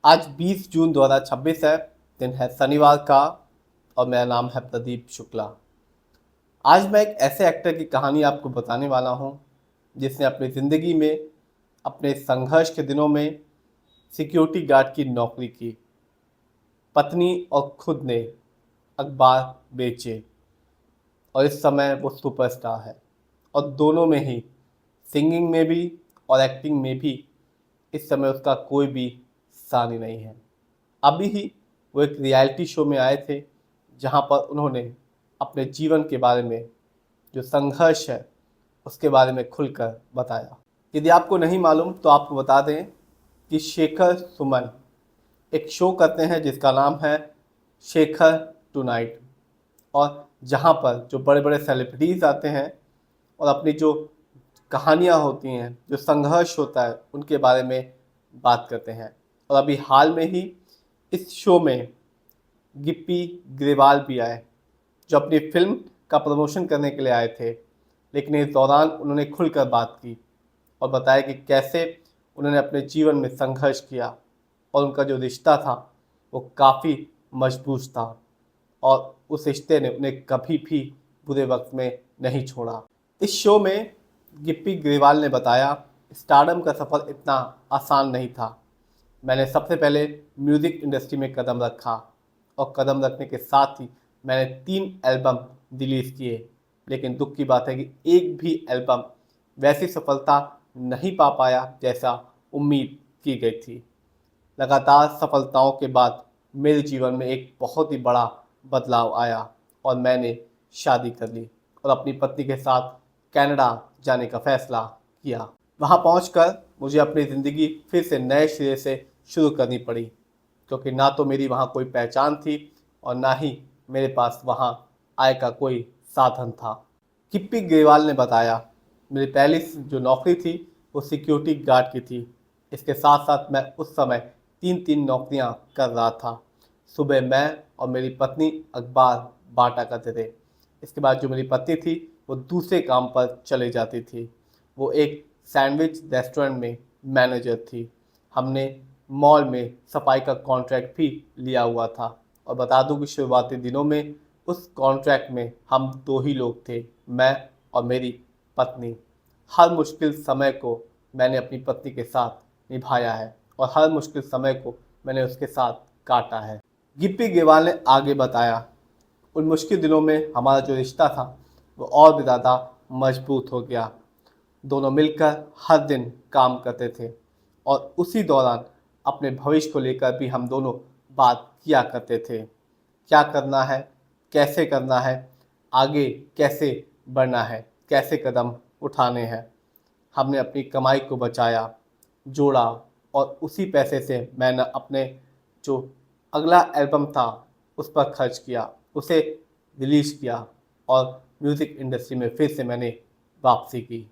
आज 20 जून 2026 है। दिन है शनिवार का और मेरा नाम है प्रदीप शुक्ला। आज मैं एक ऐसे एक्टर की कहानी आपको बताने वाला हूं जिसने अपनी ज़िंदगी में अपने संघर्ष के दिनों में सिक्योरिटी गार्ड की नौकरी की। पत्नी और खुद ने अखबार बेचे और इस समय वो सुपरस्टार है। और दोनों में ही, सिंगिंग में भी और एक्टिंग में भी, इस समय उसका कोई भी सानी नहीं है। अभी ही वो एक रियलिटी शो में आए थे जहां पर उन्होंने अपने जीवन के बारे में, जो संघर्ष है उसके बारे में खुलकर बताया। यदि आपको नहीं मालूम तो आपको बता दें कि शेखर सुमन एक शो करते हैं जिसका नाम है शेखर टुनाइट, और जहां पर जो बड़े बड़े सेलिब्रिटीज़ आते हैं और अपनी जो कहानियां होती हैं, जो संघर्ष होता है, उनके बारे में बात करते हैं। और अभी हाल में ही इस शो में गिप्पी ग्रेवाल भी आए, जो अपनी फिल्म का प्रमोशन करने के लिए आए थे। लेकिन इस दौरान उन्होंने खुलकर बात की और बताया कि कैसे उन्होंने अपने जीवन में संघर्ष किया और उनका जो रिश्ता था वो काफ़ी मजबूत था और उस रिश्ते ने उन्हें कभी भी बुरे वक्त में नहीं छोड़ा। इस शो में गिप्पी ग्रेवाल ने बताया, स्टारडम का सफ़र इतना आसान नहीं था। मैंने सबसे पहले म्यूज़िक इंडस्ट्री में कदम रखा और कदम रखने के साथ ही मैंने 3 एल्बम रिलीज़ किए। लेकिन दुख की बात है कि एक भी एल्बम वैसी सफलता नहीं पा पाया जैसा उम्मीद की गई थी। लगातार सफलताओं के बाद मेरे जीवन में एक बहुत ही बड़ा बदलाव आया और मैंने शादी कर ली और अपनी पत्नी के साथ कनाडा जाने का फैसला किया। वहाँ पहुंचकर मुझे अपनी ज़िंदगी फिर से नए सिरे से शुरू करनी पड़ी, क्योंकि ना तो मेरी वहाँ कोई पहचान थी और ना ही मेरे पास वहाँ आय का कोई साधन था। गिप्पी ग्रेवाल ने बताया, मेरी पहली जो नौकरी थी वो सिक्योरिटी गार्ड की थी। इसके साथ साथ मैं उस समय 3 नौकरियां कर रहा था। सुबह मैं और मेरी पत्नी अखबार बांटा करते थे। इसके बाद जो मेरी पत्नी थी वो दूसरे काम पर चले जाती थी। वो एक सैंडविच रेस्टोरेंट में मैनेजर थी। हमने मॉल में सफाई का कॉन्ट्रैक्ट भी लिया हुआ था और बता दूं कि शुरुआती दिनों में उस कॉन्ट्रैक्ट में हम 2 ही लोग थे, मैं और मेरी पत्नी। हर मुश्किल समय को मैंने अपनी पत्नी के साथ निभाया है और हर मुश्किल समय को मैंने उसके साथ काटा है। गिप्पी ग्रेवाल ने आगे बताया, उन मुश्किल दिनों में हमारा जो रिश्ता था वो और भी ज़्यादा मजबूत हो गया। दोनों मिलकर हर दिन काम करते थे और उसी दौरान अपने भविष्य को लेकर भी हम दोनों बात किया करते थे। क्या करना है, कैसे करना है, आगे कैसे बढ़ना है, कैसे कदम उठाने हैं। हमने अपनी कमाई को बचाया, जोड़ा और उसी पैसे से मैंने अपने जो अगला एल्बम था उस पर खर्च किया, उसे रिलीज़ किया और म्यूज़िक इंडस्ट्री में फिर से मैंने वापसी की।